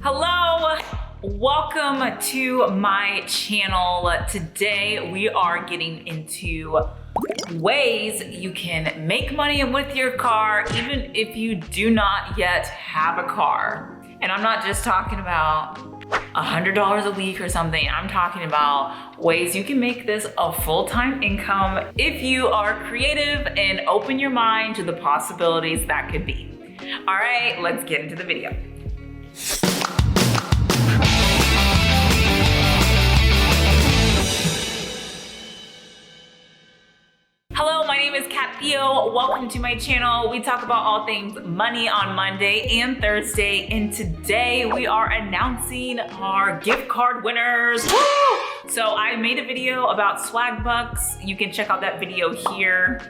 Hello, welcome to my channel. Today we are getting into ways you can make money with your car even if you do not yet have a car. And I'm not just talking about $100 a week or something. I'm talking about ways you can make this a full-time income if you are creative and open your mind to the possibilities that could be. All right, let's get into the video. Hello, my name is Theo. Welcome to my channel. We talk about all things money on Monday and Thursday, and today we are announcing our gift card winners. Woo! So I made a video about swag bucks. You can check out that video here.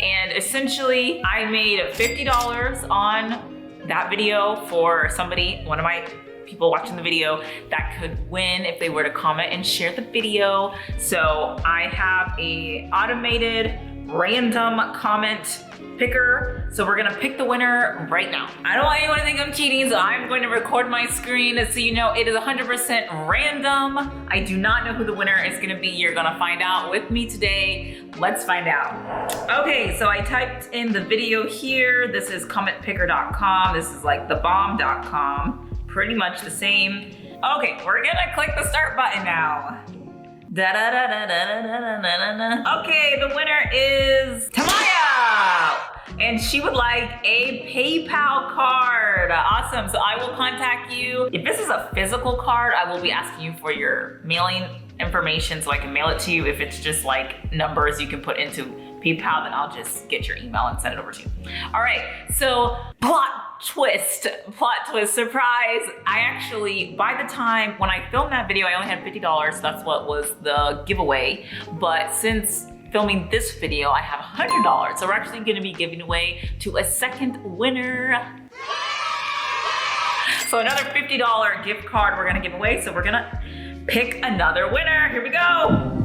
And essentially, I made $50 on that video for somebody, one of my people watching the video, that could win if they were to comment and share the video. So I have a automated random comment picker. So we're gonna pick the winner right now. I don't want anyone to think I'm cheating, so I'm going to record my screen so you know it is 100% random. I do not know who the winner is gonna be. You're gonna find out with me today. Let's find out. Okay, so I typed in the video here. This is commentpicker.com. This is like thebomb.com. Pretty much the same. Okay, we're gonna click the start button now. Okay, the winner is Tamaya, and she would like a PayPal card. Awesome, so I will contact you. If this is a physical card, I will be asking you for your mailing information so I can mail it to you. If it's just like numbers you can put into PayPal, then I'll just get your email and send it over to you. All right, so plot twist, surprise. I actually, by the time when I filmed that video, I only had $50. So that's what was the giveaway. But since filming this video, I have $100. So we're actually gonna be giving away to a second winner. So another $50 gift card we're gonna give away. So we're gonna pick another winner. Here we go.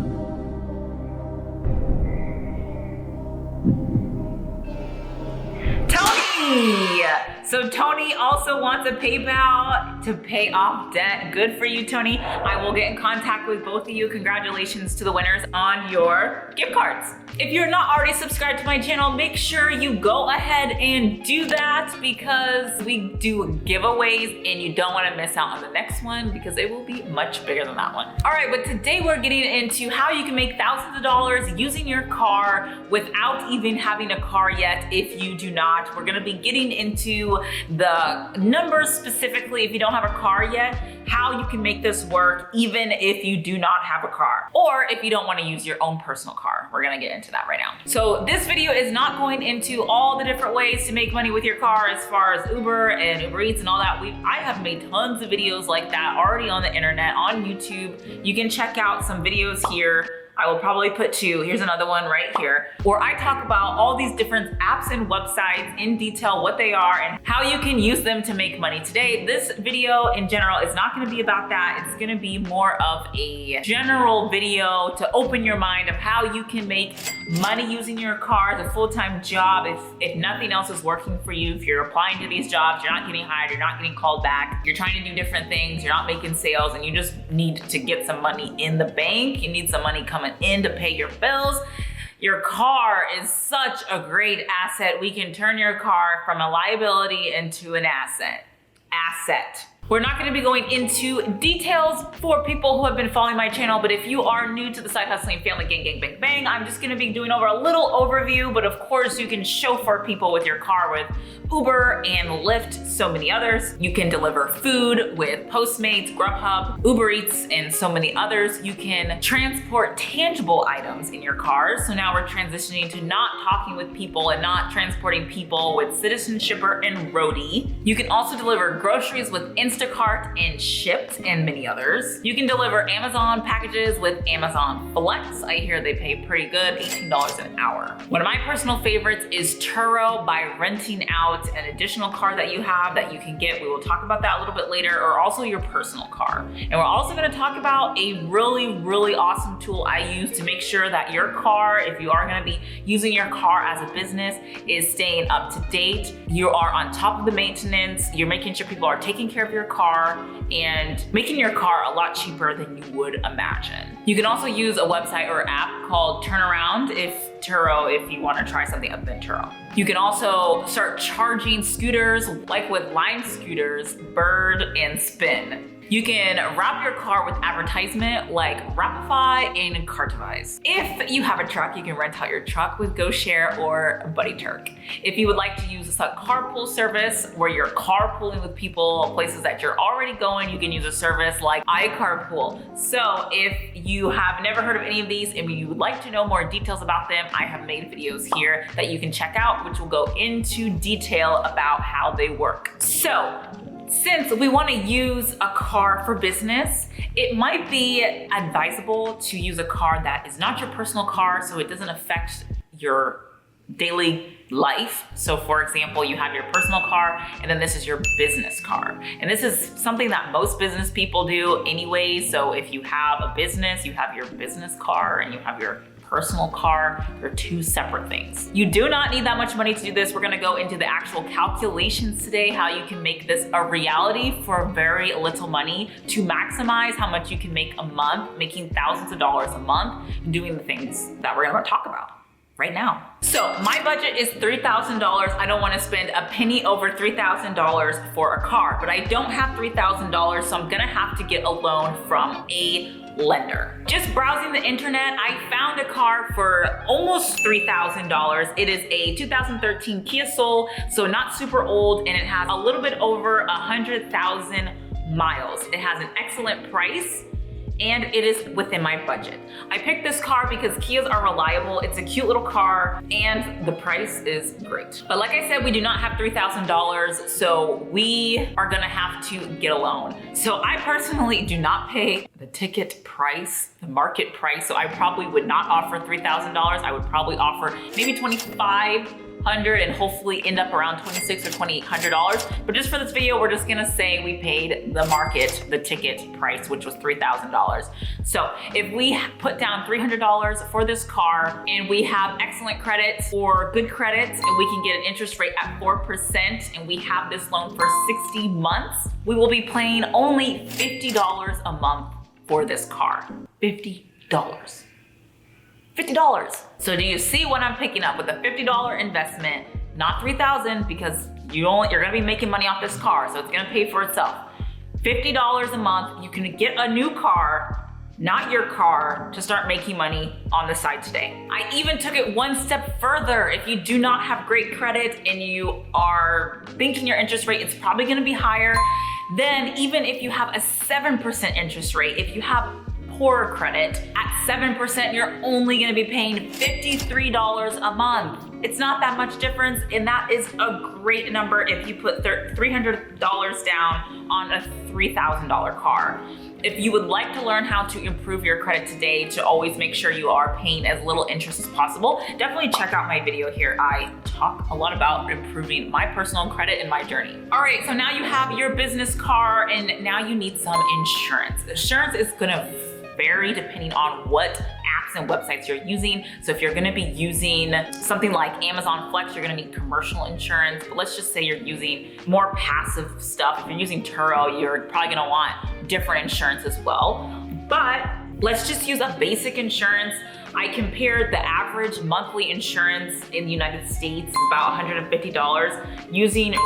Tony! So Tony also wants a PayPal to pay off debt. Good for you, Tony. I will get in contact with both of you. Congratulations to the winners on your gift cards. If you're not already subscribed to my channel, make sure you go ahead and do that because we do giveaways and you don't want to miss out on the next one because it will be much bigger than that one. All right, but today we're getting into how you can make thousands of dollars using your car without even having a car yet if you do not. We're gonna be getting into the numbers specifically if you don't have a car yet, how you can make this work even if you do not have a car, or if you don't want to use your own personal car. We're gonna get into that right now. So this video is not going into all the different ways to make money with your car as far as Uber and Uber Eats and all that. I have made tons of videos like that already on the internet, on YouTube. You can check out some videos here. I will probably put two. Here's another one right here, where I talk about all these different apps and websites in detail, what they are and how you can use them to make money. Today, this video in general is not gonna be about that. It's gonna be more of a general video to open your mind of how you can make money using your car as a full-time job. If nothing else is working for you, if you're applying to these jobs, you're not getting hired, you're not getting called back, you're trying to do different things, you're not making sales, and you just need to get some money in the bank, you need some money coming in to pay your bills. Your car is such a great asset. We can turn your car from a liability into an asset. We're not gonna be going into details for people who have been following my channel, but if you are new to the Side Hustling Family Gang Bang Bang, I'm just gonna be doing over a little overview, but of course you can chauffeur people with your car with Uber and Lyft, so many others. You can deliver food with Postmates, Grubhub, Uber Eats, and so many others. You can transport tangible items in your cars. So now we're transitioning to not talking with people and not transporting people with Citizen Shipper and Roadie. You can also deliver groceries with Instacart and Shipt and many others. You can deliver Amazon packages with Amazon Flex. I hear they pay pretty good, $18 an hour. One of my personal favorites is Turo by renting out an additional car that you have that you can get. We will talk about that a little bit later, or also your personal car. And we're also gonna talk about a really, really awesome tool I use to make sure that your car, if you are gonna be using your car as a business, is staying up to date. You are on top of the maintenance. You're making sure people are taking care of your your car and making your car a lot cheaper than you would imagine. You can also use a website or app called Turnaround if you want to try something other than Turo. You can also start charging scooters like with Lime scooters, Bird and Spin. You can wrap your car with advertisement like Rapify and Cartivize. If you have a truck, you can rent out your truck with GoShare or Buddy Turk. If you would like to use a carpool service where you're carpooling with people, places that you're already going, you can use a service like iCarpool. So if you have never heard of any of these and you would like to know more details about them, I have made videos here that you can check out, which will go into detail about how they work. So, since we want to use a car for business, it might be advisable to use a car that is not your personal car so it doesn't affect your daily life. So for example, you have your personal car and then this is your business car. And this is something that most business people do anyway. So if you have a business, you have your business car and you have your personal car. They're two separate things. You do not need that much money to do this. We're gonna go into the actual calculations today, how you can make this a reality for very little money to maximize how much you can make a month, making thousands of dollars a month, and doing the things that we're gonna talk about right now. So my budget is $3,000. I don't wanna spend a penny over $3,000 for a car, but I don't have $3,000, so I'm gonna have to get a loan from a lender. Just browsing the internet, I found a car for almost $3,000. It is a 2013 Kia Soul, so not super old, and it has a little bit over 100,000 miles. It has an excellent price, and it is within my budget. I picked this car because Kias are reliable, it's a cute little car, and the price is great. But like I said, we do not have $3,000, so we are gonna have to get a loan. So I personally do not pay the ticket price, the market price, so I probably would not offer $3,000. I would probably offer maybe $2,500 and hopefully end up around $2,600 or $2,800. But just for this video, we're just gonna say we paid the market, the ticket price, which was $3,000. So if we put down $300 for this car and we have excellent credit or good credit and we can get an interest rate at 4% and we have this loan for 60 months, we will be paying only $50 a month for this car. $50. $50. So do you see what I'm picking up with a $50 investment, not $3,000 because you're gonna be making money off this car, so it's gonna pay for itself. $50 a month, you can get a new car, not your car, to start making money on the side today. I even took it one step further. If you do not have great credit and you are thinking your interest rate is probably gonna be higher, then even if you have a 7% interest rate, if you have poor credit, at 7%, you're only gonna be paying $53 a month. It's not that much difference, and that is a great number if you put $300 down on a $3,000 car. If you would like to learn how to improve your credit today to always make sure you are paying as little interest as possible, definitely check out my video here. I talk a lot about improving my personal credit and my journey. All right, so now you have your business car and now you need some insurance. Insurance is gonna vary depending on what apps and websites you're using. So if you're gonna be using something like Amazon Flex, you're gonna need commercial insurance, but let's just say you're using more passive stuff. If you're using Turo, you're probably gonna want different insurance as well. But let's just use a basic insurance. I compared the average monthly insurance in the United States, is about $150. Using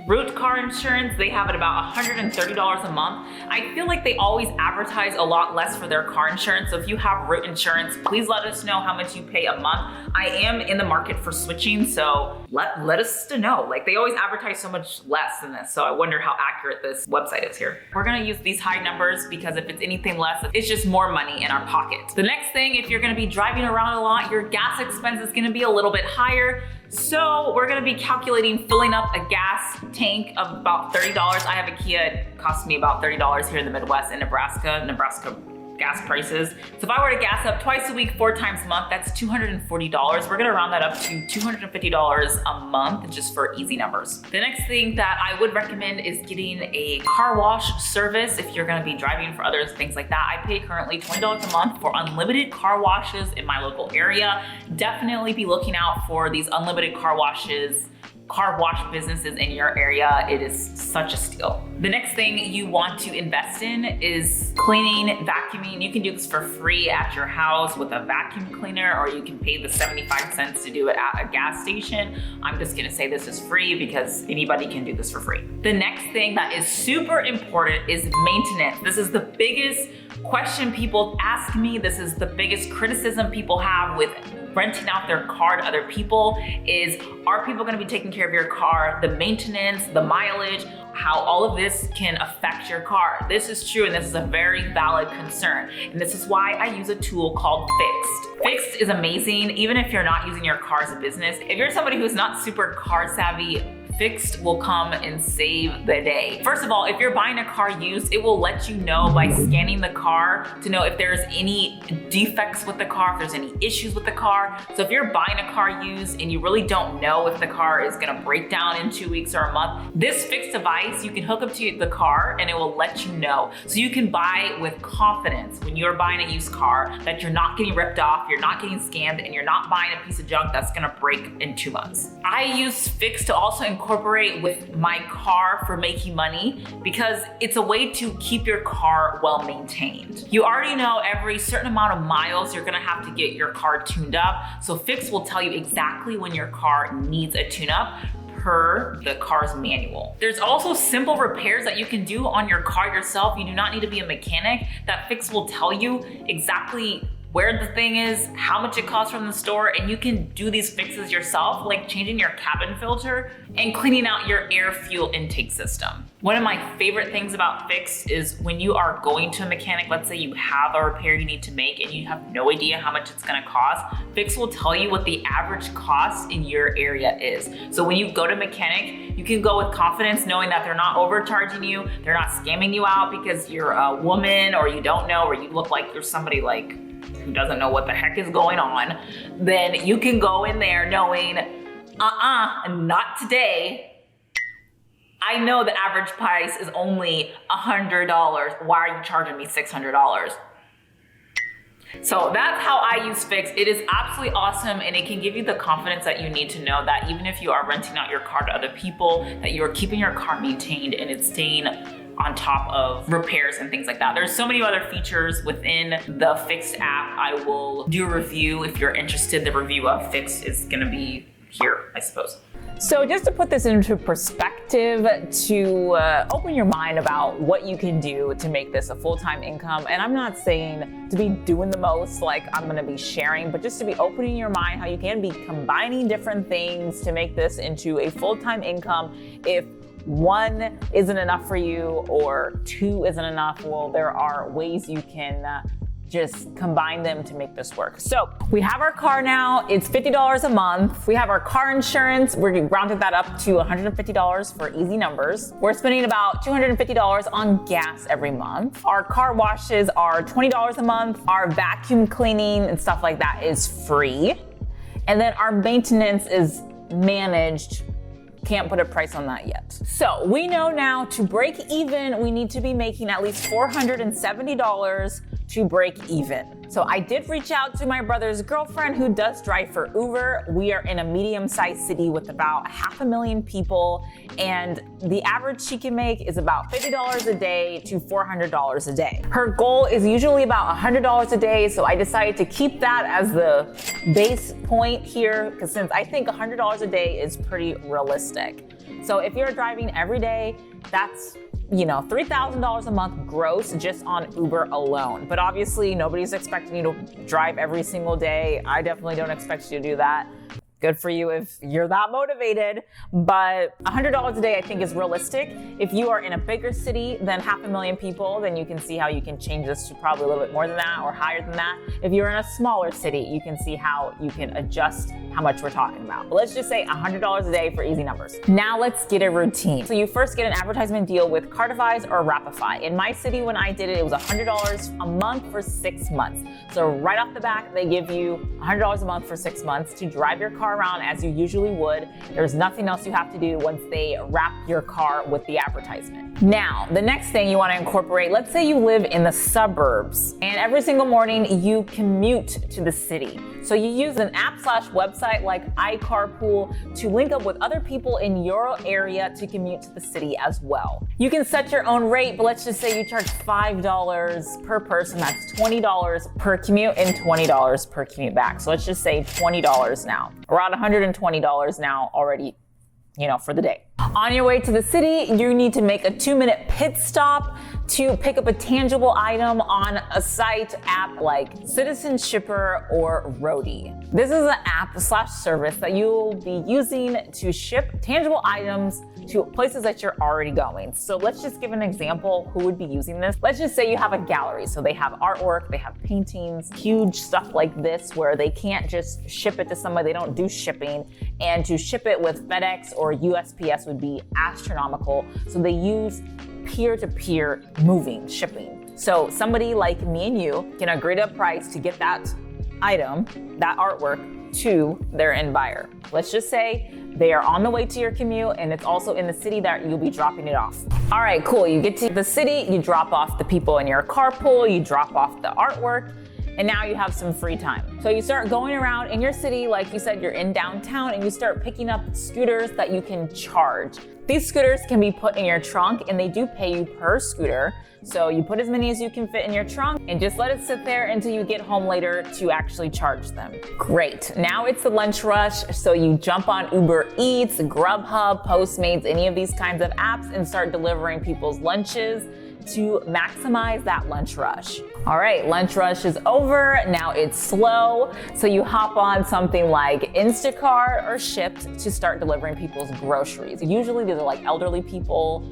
Root car insurance, they have it about $130 a month. I feel like they always advertise a lot less for their car insurance. So if you have Root insurance, please let us know how much you pay a month. I am in the market for switching, so let us know. Like, they always advertise so much less than this, so I wonder how accurate this website is here. We're gonna use these high numbers because if it's anything less, it's just more money in our pocket. The next thing, if you're gonna be driving around a lot, your gas expense is gonna be a little bit higher. So we're gonna be calculating filling up a gas tank of about $30. I have a Kia, it costs me about $30 here in the Midwest in Nebraska gas prices. So if I were to gas up twice a week, 4 times a month, that's $240. We're gonna round that up to $250 a month just for easy numbers. The next thing that I would recommend is getting a car wash service if you're gonna be driving for others, things like that. I pay currently $20 a month for unlimited car washes in my local area. Definitely be looking out for these unlimited car washes car wash businesses in your area, it is such a steal. The next thing you want to invest in is cleaning, vacuuming. You can do this for free at your house with a vacuum cleaner, or you can pay the 75 cents to do it at a gas station. I'm just gonna say this is free because anybody can do this for free. The next thing that is super important is maintenance. This is the biggest question people ask me. This is the biggest criticism people have with renting out their car to other people is, are people gonna be taking care of your car? The maintenance, the mileage, how all of this can affect your car. This is true, and this is a very valid concern. And this is why I use a tool called Fixed. Fixed is amazing, even if you're not using your car as a business. If you're somebody who's not super car savvy, Fixed will come and save the day. First of all, if you're buying a car used, it will let you know by scanning the car to know if there's any defects with the car, if there's any issues with the car. So if you're buying a car used and you really don't know if the car is gonna break down in 2 weeks or a month, this Fixed device you can hook up to the car and it will let you know. So you can buy with confidence when you're buying a used car that you're not getting ripped off, you're not getting scammed, and you're not buying a piece of junk that's gonna break in 2 months. I use Fixed to also incorporate with my car for making money because it's a way to keep your car well maintained. You already know every certain amount of miles you're gonna have to get your car tuned up. So Fixed will tell you exactly when your car needs a tune-up per the car's manual. There's also simple repairs that you can do on your car yourself. You do not need to be a mechanic. That Fixed will tell you exactly where the thing is, how much it costs from the store, and you can do these fixes yourself, like changing your cabin filter and cleaning out your air fuel intake system. One of my favorite things about Fixed is when you are going to a mechanic, let's say you have a repair you need to make and you have no idea how much it's gonna cost, Fixed will tell you what the average cost in your area is. So when you go to a mechanic, you can go with confidence knowing that they're not overcharging you, they're not scamming you out because you're a woman or you don't know, or you look like you're somebody like who doesn't know what the heck is going on. Then you can go in there knowing, not today. I know the average price is only $100. Why are you charging me $600? So that's how I use Fixed. It is absolutely awesome, and it can give you the confidence that you need to know that even if you are renting out your car to other people, that you are keeping your car maintained and it's staying on top of repairs and things like that. There's so many other features within the Fixed app. I will do a review if you're interested. The review of Fixed is gonna be here, I suppose. So just to put this into perspective, to open your mind about what you can do to make this a full-time income, and I'm not saying to be doing the most like I'm gonna be sharing, but just to be opening your mind how you can be combining different things to make this into a full-time income. If one isn't enough for you or two isn't enough, well, there are ways you can just combine them to make this work. So we have our car now, it's $50 a month. We have our car insurance, we rounded that up to $150 for easy numbers. We're spending about $250 on gas every month. Our car washes are $20 a month. Our vacuum cleaning and stuff like that is free. And then our maintenance is managed. Can't put a price on that yet. So we know now to break even, we need to be making at least $470 to break even. So I did reach out to my brother's girlfriend who does drive for Uber. We are in a medium-sized city with about 500,000 people, and the average she can make is about $50 a day to $400 a day. Her goal is usually about $100 a day, so I decided to keep that as the base point here, because since I think $100 a day is pretty realistic. So if you're driving every day, that's $3,000 a month gross just on Uber alone. But obviously nobody's expecting you to drive every single day. I definitely don't expect you to do that. Good for you if you're that motivated, but $100 a day I think is realistic. If you are in a bigger city than 500,000 people, then you can see how you can change this to probably a little bit more than that or higher than that. If you're in a smaller city, you can see how you can adjust how much we're talking about. But let's just say $100 a day for easy numbers. Now let's get a routine. So you first get an advertisement deal with Cartify or Rapify. In my city, when I did it, it was $100 a month for 6 months. So right off the bat, they give you $100 a month for 6 months to drive your car car around as you usually would. There's nothing else you have to do once they wrap your car with the advertisement. Now, the next thing you want to incorporate, let's say you live in the suburbs and every single morning you commute to the city. So you use an app/website like iCarpool to link up with other people in your area to commute to the city as well. You can set your own rate, but let's just say you charge $5 per person. That's $20 per commute and $20 per commute back. So let's just say $20 now, around $120 now already, for the day. On your way to the city, you need to make a 2-minute pit stop to pick up a tangible item on a site app like Citizen Shipper or Roadie. This is an app/service that you'll be using to ship tangible items to places that you're already going. So let's just give an example who would be using this. Let's just say you have a gallery. So they have artwork, they have paintings, huge stuff like this where they can't just ship it to somebody, they don't do shipping. And to ship it with FedEx or USPS would be astronomical. So they use peer-to-peer moving shipping. So somebody like me and you can agree to a price to get that item, that artwork, to their end buyer. Let's just say they are on the way to your commute and it's also in the city that you'll be dropping it off. All right, cool. You get to the city, you drop off the people in your carpool, you drop off the artwork, and now you have some free time. So you start going around in your city, like you said, you're in downtown, and you start picking up scooters that you can charge. These scooters can be put in your trunk and they do pay you per scooter. So you put as many as you can fit in your trunk and just let it sit there until you get home later to actually charge them. Great, now it's the lunch rush. So you jump on Uber Eats, Grubhub, Postmates, any of these kinds of apps and start delivering people's lunches to maximize that lunch rush. All right, lunch rush is over. Now it's slow. So you hop on something like Instacart or Shipt to start delivering people's groceries. Usually these are like elderly people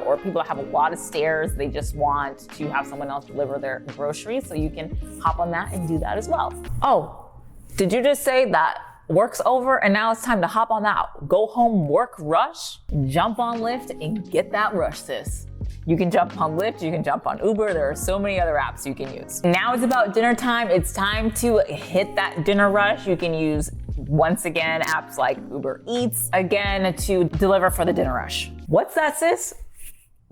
or people that have a lot of stairs. They just want to have someone else deliver their groceries. So you can hop on that and do that as well. Oh, did you just say that work's over and now it's time to hop on that go home work rush? Jump on Lyft and get that rush, sis. You can jump on Lyft, you can jump on Uber. There are so many other apps you can use. Now it's about dinner time. It's time to hit that dinner rush. You can use, once again, apps like Uber Eats, again, to deliver for the dinner rush. What's that, sis?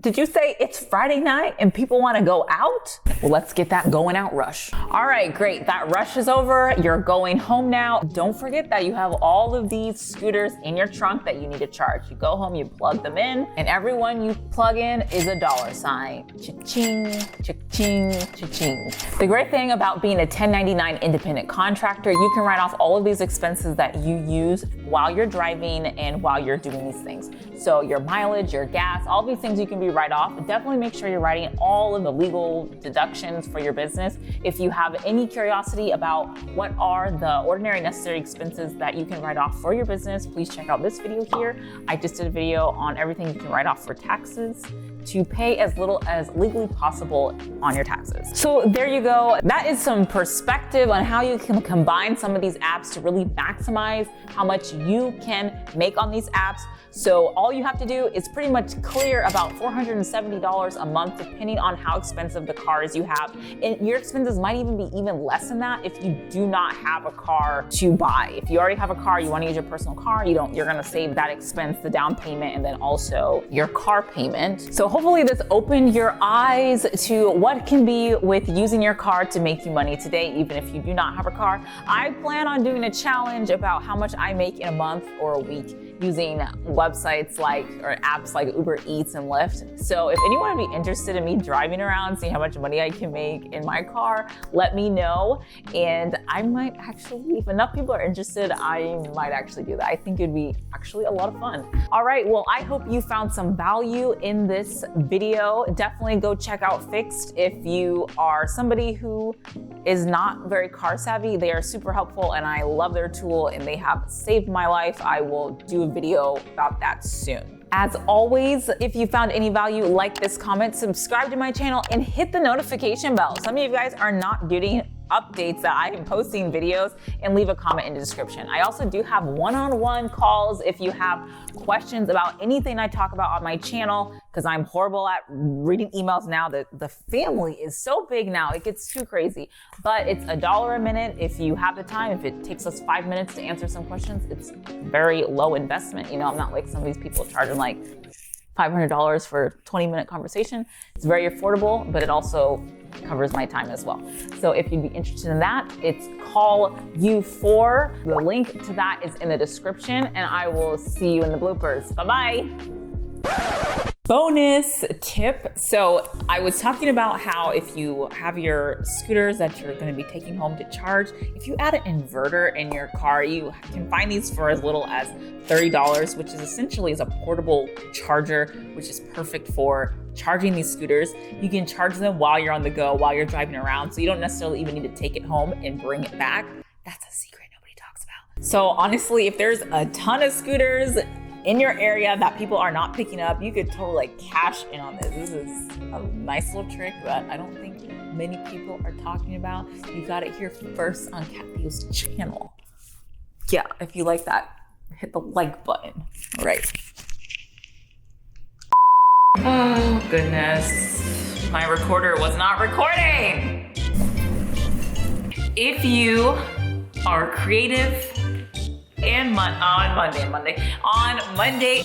Did you say it's Friday night and people want to go out? Well, let's get that going out rush. All right, great. That rush is over. You're going home now. Don't forget that you have all of these scooters in your trunk that you need to charge. You go home, you plug them in, and every one you plug in is a $. Cha-ching, cha-ching, cha-ching. The great thing about being a 1099 independent contractor, you can write off all of these expenses that you use while you're driving and while you're doing these things. So your mileage, your gas, all these things you can be write off. Definitely make sure you're writing all of the legal deductions for your business. If you have any curiosity about what are the ordinary necessary expenses that you can write off for your business, please check out this video here. I just did a video on everything you can write off for taxes to pay as little as legally possible on your taxes. So there you go. That is some perspective on how you can combine some of these apps to really maximize how much you can make on these apps. So all you have to do is pretty much clear about $470 a month, depending on how expensive the cars you have. And your expenses might even be even less than that if you do not have a car to buy. If you already have a car, you want to use your personal car, you're gonna save that expense, the down payment, and then also your car payment. So hopefully this opened your eyes to what can be with using your car to make you money today, even if you do not have a car. I plan on doing a challenge about how much I make in a month or a week using websites or apps like Uber Eats and Lyft. So if anyone would be interested in me driving around, seeing how much money I can make in my car, let me know. And I might actually, if enough people are interested, I might actually do that. I think it'd be actually a lot of fun. All right, well, I hope you found some value in this video. Definitely go check out Fixed if you are somebody who is not very car savvy. They are super helpful and I love their tool and they have saved my life. I will do a video about that soon. As always, if you found any value, like this comment, subscribe to my channel, and hit the notification bell. Some of you guys are not getting updates that I am posting videos, and leave a comment in the description. I also do have one-on-one calls if you have questions about anything I talk about on my channel, because I'm horrible at reading emails now. The family is so big now, it gets too crazy. But it's $1 a minute if you have the time. If it takes us 5 minutes to answer some questions, it's very low investment. You know, I'm not like some of these people charging like $500 for a 20-minute conversation. It's very affordable, but it also covers my time as well. So if you'd be interested in that, it's Call U4. The link to that is in the description, and I will see you in the bloopers. Bye-bye. Bonus tip. So I was talking about how if you have your scooters that you're going to be taking home to charge, if you add an inverter in your car, you can find these for as little as $30, which is essentially a portable charger, which is perfect for charging these scooters. You can charge them while you're on the go, while you're driving around, so you don't necessarily even need to take it home and bring it back. That's a secret nobody talks about. So honestly, if there's a ton of scooters in your area that people are not picking up, you could totally like cash in on this. This is a nice little trick that I don't think many people are talking about. You got it here first on Cat Theo's channel. Yeah, if you like that, hit the like button. All right. Oh goodness, my recorder was not recording. If you are creative and on Monday,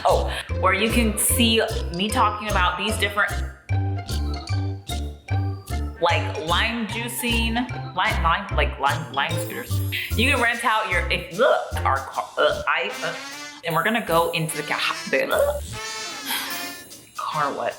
oh, where you can see me talking about these different, like lime juicing, lime scooters. You can rent out your, our car, and we're gonna go into the car, what?